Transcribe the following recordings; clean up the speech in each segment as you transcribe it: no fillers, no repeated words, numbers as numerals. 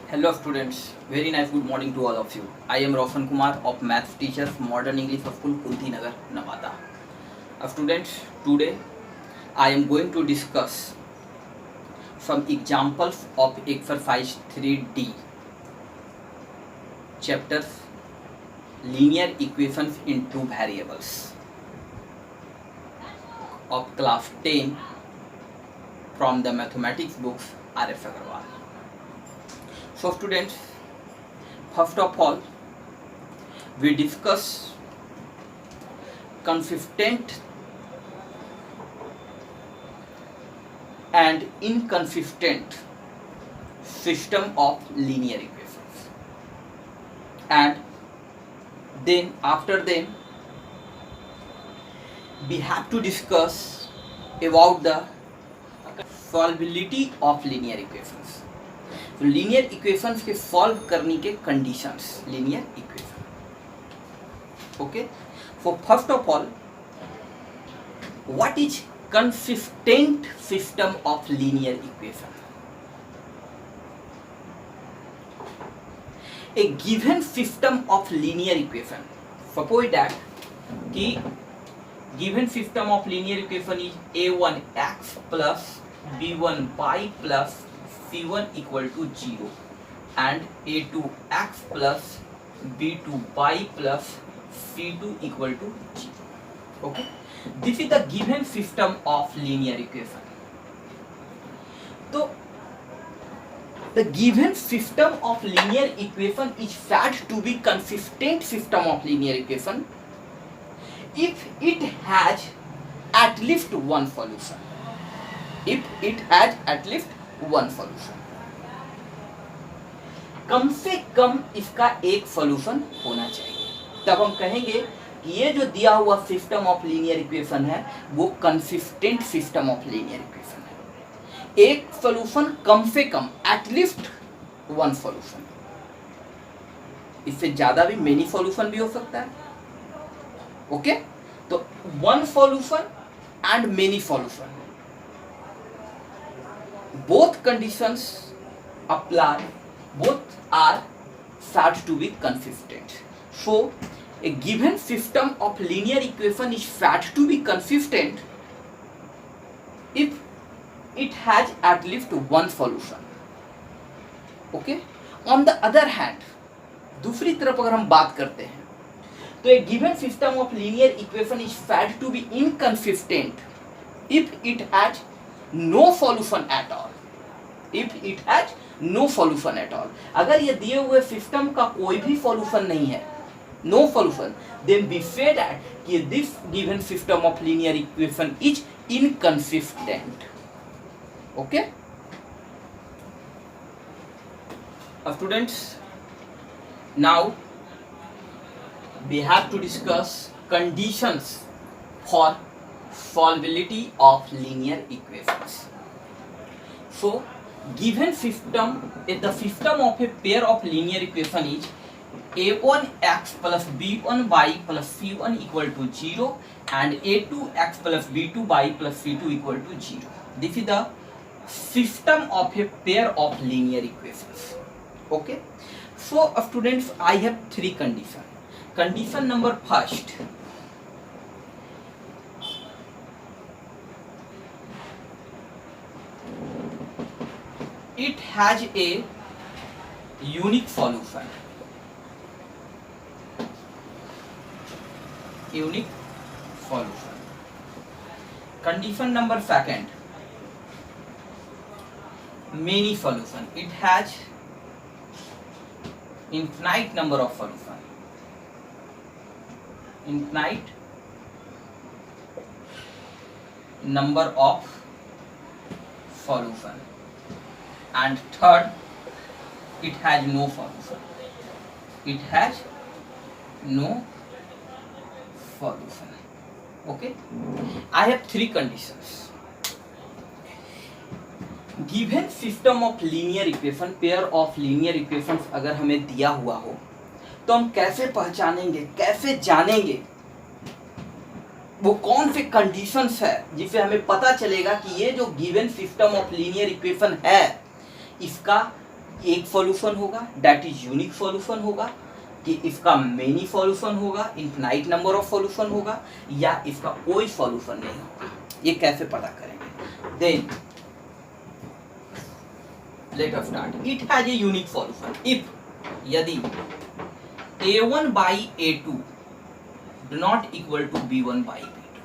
Hello students, very nice good morning to all of you. I am Roshan Kumar of Maths Teachers Modern English School Kunti Nagar, Nevada. Students, today I am going to discuss some examples of exercise 3D, chapters linear equations in two variables of class 10 from the mathematics books R.F. Agarwal. So students, first of all, we discuss consistent and inconsistent system of linear equations, and then after them we have to discuss about the solvability of linear equations. तो linear equations के solve करने के conditions linear equation. Okay, so first of all, what is consistent system of linear equation? A given system of linear equation, suppose that कि given system of linear equation is a1x plus b1y plus c1 equal to 0 and a2x plus b2y plus c2 equal to 0. Okay, this is the given system of linear equation. So the given system of linear equation is said to be consistent system of linear equation if it has at least one solution. If it has at least one solution, कम से कम इसका एक solution होना चाहिए, तब हम कहेंगे कि ये जो दिया हुआ सिस्टम ऑफ लीनियर इक्वेशन है वो consistent system of linear equation है. एक सॉल्यूशन कम से कम, एटलीस्ट वन सॉल्यूशन. इससे ज्यादा भी मेनी सॉल्यूशन भी हो सकता है. ओके, तो one solution and many solution, both conditions apply, both are said to be consistent. So a given system of linear equation is said to be consistent if it has at least one solution. Okay, on the other hand, दूसरी तरफ अगर हम बात करते हैं तो a given system of linear equation is said to be inconsistent if it has no solution at all. If it has no solution at all, अगर ये दिए हुए सिस्टम का कोई भी सॉल्यूशन नहीं है, no solution, then we say that कि this given system of linear equation is inconsistent. Okay, students, now we have to discuss conditions for solvability of linear equations. So given system, if the system of a pair of linear equation is a1x plus b1y plus c1 equal to 0 and a2x plus b2y plus c2 equal to 0. This is the system of a pair of linear equations. Okay, so students, I have three conditions. Condition number first, it has a unique solution. Unique solution. Condition number second, many solution. It has infinite number of solution. Infinite number of solution. And third, it has no solution. It has no solution. Okay, I have three conditions. Given system of linear equation, pair of linear equations अगर हमें दिया हुआ हो तो हम कैसे पहचानेंगे, कैसे जानेंगे वो कौन से कंडीशंस है जिससे हमें पता चलेगा कि ये जो given system of linear equation है इसका एक सॉल्यूशन होगा दैट इज यूनिक सॉल्यूशन होगा, कि इसका मेनी सॉल्यूशन होगा, इनफिनाइट नंबर ऑफ सॉल्यूशन होगा, या इसका कोई सॉल्यूशन नहीं होगा, ये कैसे पता करेंगे? Then let us start. It has a unique solution if, यदि a1 by a2 do not equal to b1 by b2।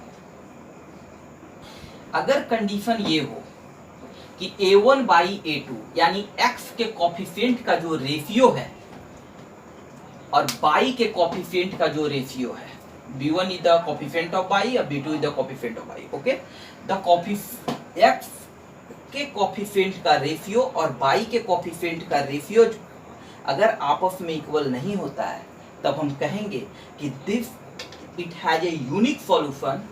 अगर कंडीशन ये हो कि a1 by a2 यानी x के कोफिशिएंट का जो रेशियो है और y के कोफिशिएंट का जो रेशियो है, b1 is the coefficient of y और b2 is the coefficient of y, okay, the x के कोफिशिएंट का रेशियो और y के कोफिशिएंट का रेशियो अगर आपस में इक्वल नहीं होता है, तब हम कहेंगे कि this it has a unique solution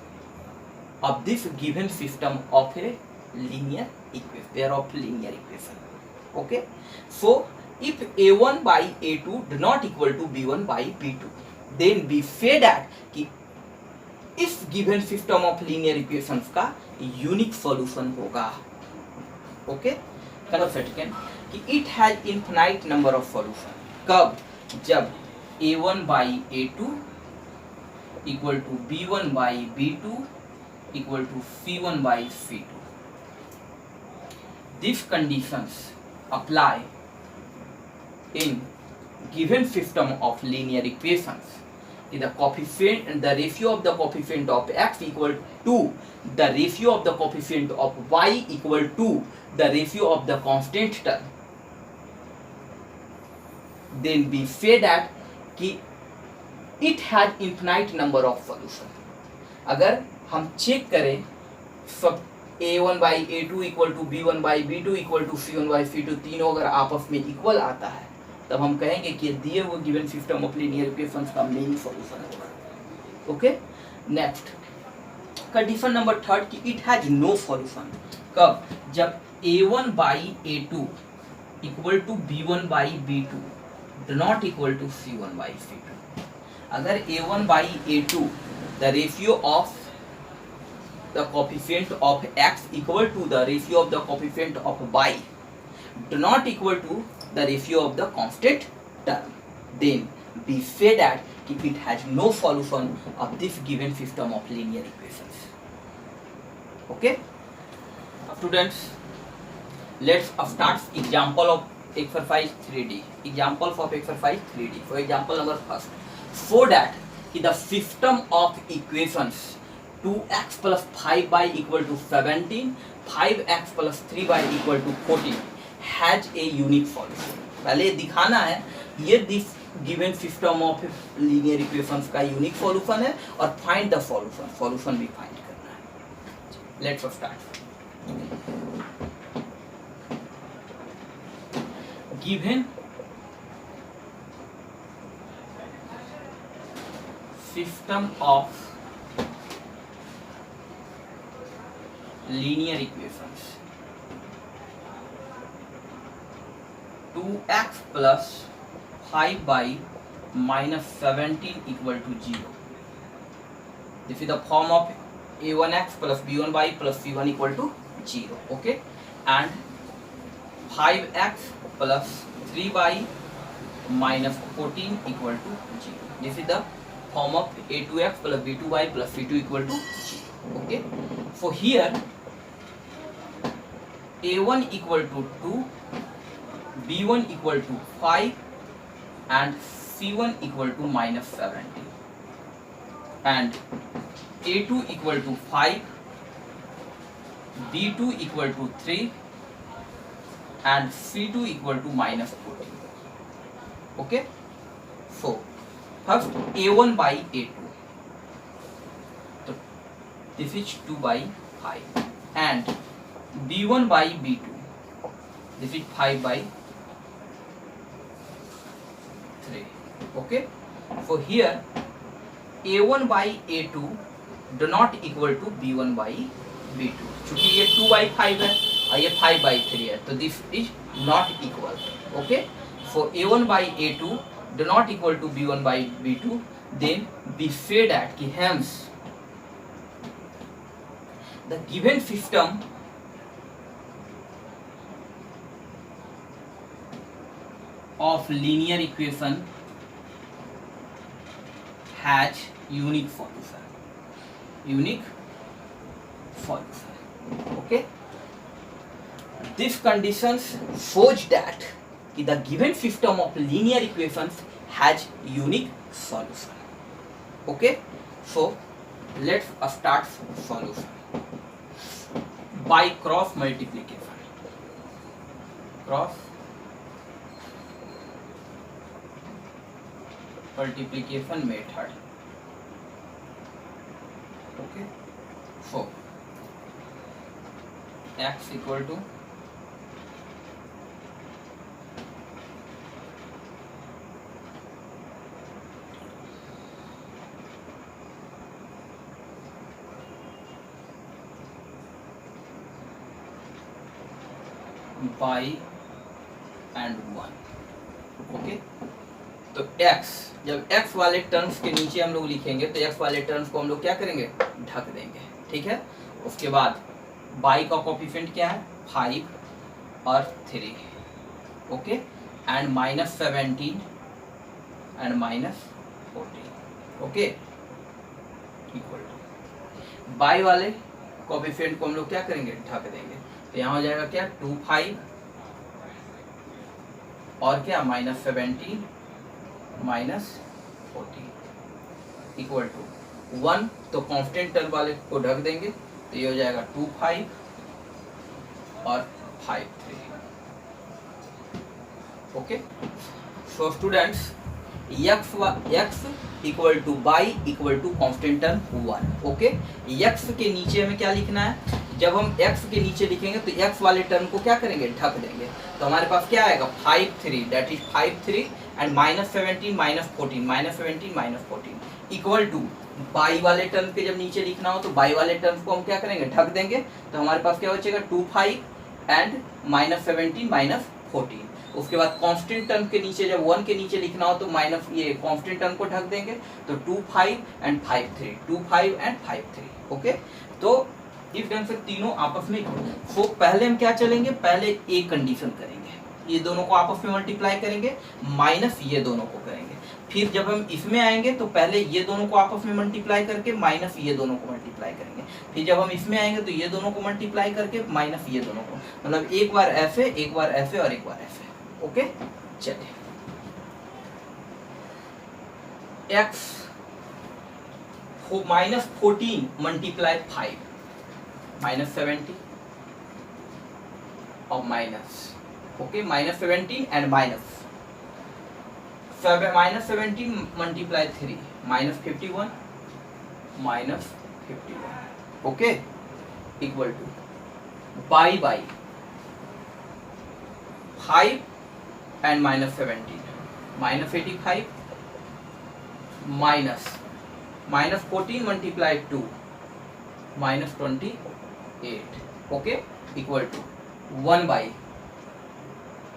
of this given system of a linear equation, pair of linear equation, okay. So if a1 by a2 do not equal to b1 by b2, then we say that कि इस given system of linear equations का unique solution होगा, okay. Second कि it has infinite number of solution, कब? जब a1 by a2 equal to b1 by b2 equal to c1 by c2. These conditions apply in given system of linear equations. The coefficient, the ratio of the coefficient of x equal to the ratio of the coefficient of y equal to the ratio of the constant term. Then we say that कि it has infinite number of solution। अगर हम check करें सब a1 by a2 equal to b1 by b2 equal to c1 by c2 तीनों अगर आपस में equal आता है, तब हम कहेंगे कि दिए हुए given system of linear equations का मेन सॉल्यूशन होगा, okay. Next condition number third कि इट हैज नो सॉल्यूशन, कब? जब a1 by a2 equal to b1 by b2 do not equal to c1 by c2। अगर a1 by a2 the ratio of the coefficient of x equal to the ratio of the coefficient of y do not equal to the ratio of the constant term, then we say that if it has no solution of this given system of linear equations, okay students, let's start example of exercise 3D, examples of exercise 3D। for example number first, so that the system of equations 2x plus 5y equal to 17, 5x plus 3y equal to 14 has a unique solution. पहले दिखाना है ये this given system of linear equations का unique solution है और find the solution, solution भी find करना है। Let's start. Given system of linear equations 2x plus 5y minus 17 equal to 0. This is the form of a1x plus b1y plus c1 equal to 0. Okay, and 5x plus 3y minus 14 equal to 0. This is the form of a2x plus b2y plus c2 equal to 0. Okay, so here a1 equal to 2, b1 equal to 5 and c1 equal to minus 17, and a2 equal to 5, b2 equal to 3 and c2 equal to minus 14. Okay, so first a1 by a2, so this is 2 by 5, and b1 by b2, this is 5 by 3. Okay, so here a1 by a2 do not equal to b1 by b2, चूंकि ये 2 by 5 है और ये 5 by 3 है, तो this is not equal. Okay, so a1 by a2 do not equal to b1 by b2, then we say that कि hence the given system of linear equation has unique solution. Unique solution. Okay. This conditions shows that the given system of linear equations has unique solution. Okay. So let's start solution by cross multiplication. Cross multiplication method. Okay. So x equal to by and 1. Okay, तो x जब x वाले terms के नीचे हम लोग लिखेंगे तो x वाले टर्म्स को हम लोग क्या करेंगे, ढक देंगे. ठीक है. उसके बाद y का कोफिशिएंट क्या है, 5 और 3. Okay. And -17 and -14. Okay. Equal to y वाले कोफिशिएंट को हम लोग क्या करेंगे, ढक देंगे. तो यहाँ हो जाएगा क्या, 2 5 और क्या -17 -14 इक्वल टू 1. तो कांस्टेंट टर्म वाले को ढक देंगे तो ये हो जाएगा 2 5 और 5 3. Okay. So students x equal to y equal to constant term 1. Okay. x के नीचे हमें क्या लिखना है, जब हम x के नीचे लिखेंगे तो x वाले टर्म को क्या करेंगे, ढक देंगे. तो हमारे पास क्या आएगा, 5 3 that is 5 3 and -17 -14 -17 -14 equal to y वाले टर्म के जब नीचे लिखना हो तो y वाले टर्म को हम क्या करेंगे, ढक देंगे. तो हमारे पास क्या बचेगा, 2 5 एंड -17 -14. उसके बाद कांस्टेंट टर्म के नीचे जब 1 के नीचे लिखना हो तो माइनस ये कांस्टेंट टर्म को ढक देंगे. तो 2 5 एंड 5 3 2 5 एंड 5 3. ओके. तो इफ ढंग से तीनों आपस में. सो पहले हम क्या चलेंगे, पहले एक कंडीशन करेंगे, ये दोनों को आपस में मल्टीप्लाई करेंगे माइनस ये दोनों को करेंगे. फिर जब हम इसमें आएंगे तो पहले ये दोनों को आपस में मल्टीप्लाई करके माइनस ये दोनों को मल्टीप्लाई करेंगे. फिर जब हम इसमें आएंगे तो ये दोनों को मल्टीप्लाई करके माइनस ये दोनों को, मतलब एक बार ऐसे एक बार ऐसे और एक बार ऐसे. ओके. चलिए x -14 मल्टीप्लाई 5 -70 और minus. Okay. -17 and -17 multiply 3 -51 -51. Okay. Equal two by 5 and -17 -85 -14 multiply 2 -28. Okay. Equal to 1 by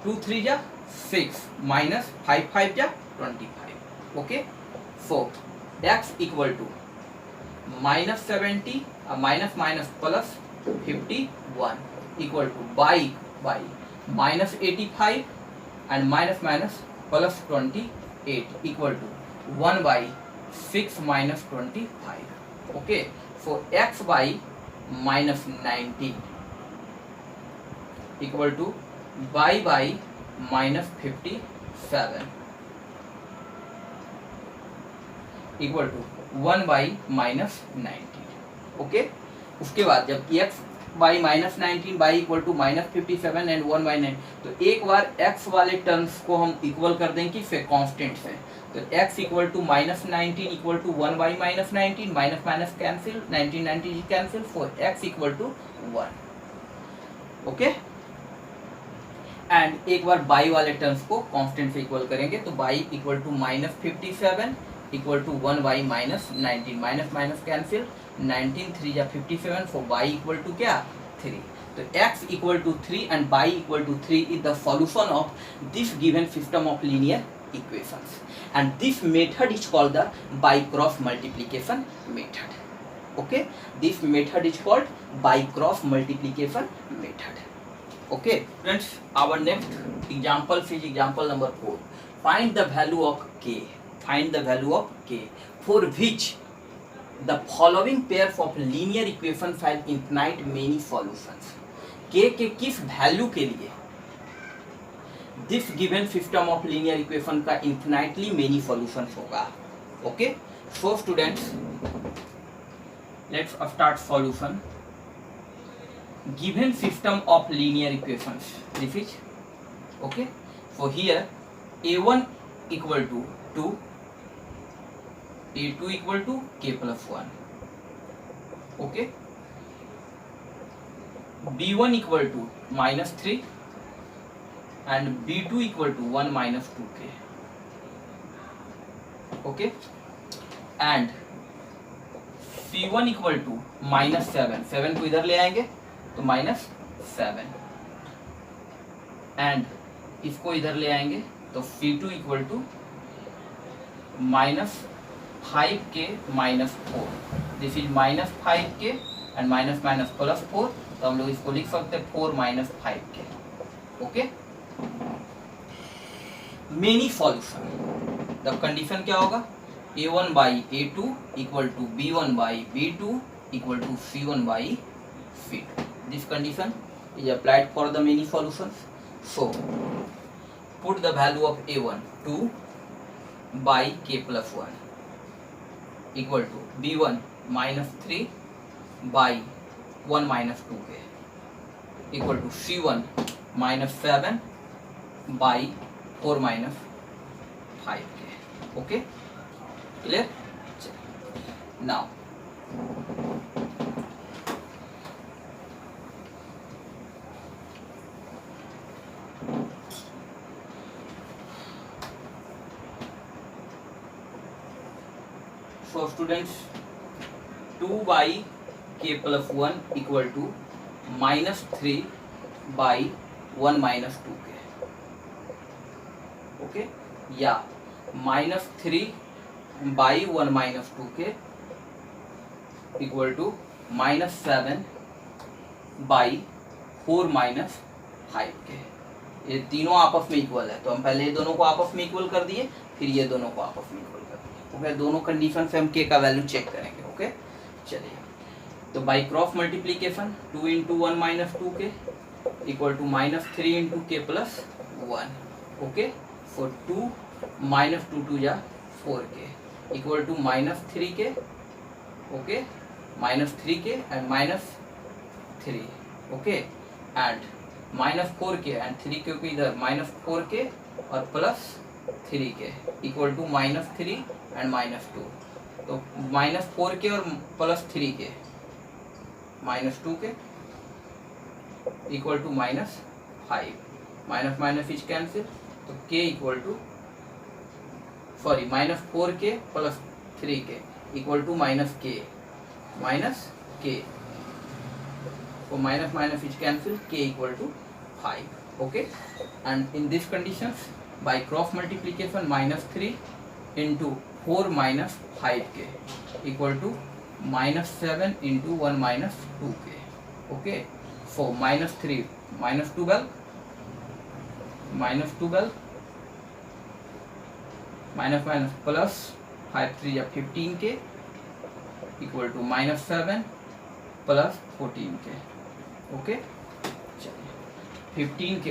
2 3 जा 6 minus 5 5 जा 25. Okay. So x equal to -70 minus plus 51 equal to by -85 and minus plus 28 equal to 1 by 6 minus 25. Okay. So x by -19 equal to y by -57 equal to 1 by -19. Okay. उसके बाद जब x by -19 by equal to -57 and 1 by 9, तो एक बार x वाले terms को हम equal कर देंगे फिर कांस्टेंट से. तो x equal to -19 equal to 1 by -19 minus cancel 19 cancel. For x equal to 1. Okay. And एक बार y वाले टर्म्स को कांस्टेंट से इक्वल करेंगे तो y equal to -57 equal to 1 by -19 minus cancel 19 3 या 57. फॉर y इक्वल टू क्या, 3. तो x equal to 3 and y equal to 3 is the solution of this given system of linear equations and this method is called the by cross multiplication method. Okay. This method is called by cross multiplication method. Okay friends, our next example is example number 4. Find the value of k. Find the value of k for which the following pairs of linear equation find infinite many solutions. k के किस value के लिए this given system of linear equation का infinitely many solutions होगा. Okay so students, let's start solution. Given system of linear equations, this is okay. So here a1 equal to 2, a2 equal to k plus 1. Okay, b1 equal to -3 and b2 equal to 1 minus 2k. Okay, and c1 equal to -7. 7 को इधर ले आएंगे तो -7 and इसको इधर ले आएंगे तो c2 equal to -5k -4. This is -5k and minus +4, तो हम लोग इसको लिख सकते हैं 4 - 5k. Okay, many solution. The condition क्या होगा? a1 by a2 equal to b1 by b2 equal to c1 by c2. This condition is applied for the many solutions. So put the value of a1 2 by k plus 1 equal to b1 -3 by 1 minus 2k equal to c1 -7 by 4 minus 5k. Okay, clear? Now so students, 2 by k plus 1 equal to -3 by 1 minus 2k. Okay, या -3 by 1 minus 2k equal to -7 by 4 minus 5k. ये तीनों आपस में equal है, तो हम पहले ये दोनों को आपस में इक्वल कर दिए, फिर ये दोनों को आपस में इक्वल कर दिए. तो फिर दोनों कंडीशन से हम k का वैल्यू चेक करेंगे. ओके, चलिए. तो by cross multiplication 2 × 1 minus 2k equal to -3 × k plus 1. Okay, so 2 - 2 2 या 4k equal to -3k. Okay, -3k and -3. Okay, and -4k and 3k को इधर -4k और plus 3k equal to -3 and -2. तो -4k और plus 3k -2k equal to -5. Minus is cancel, तो k equal to -4k plus 3k equal to -k. So minus is cancelled, k equal to 5. Okay, and in this conditions by cross multiplication -3 into 4 minus 5k equal to -7 into 1 minus 2k. Okay, so -3 -12 minus plus 5 3 या 15k equal to -7 plus 14k. Okay, चलिए 15k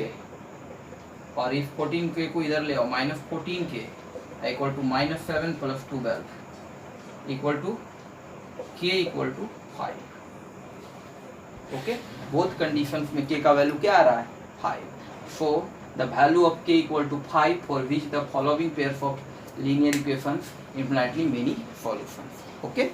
और इस 14k को इधर ले आओ, -14k equal to -7 plus 12 equal to k equal to 5. Okay, both conditions में k का वैल्यू क्या आ रहा है? 5. So the value of k equal to 5 for which the following pairs of linear equations infinitely many solutions. Okay.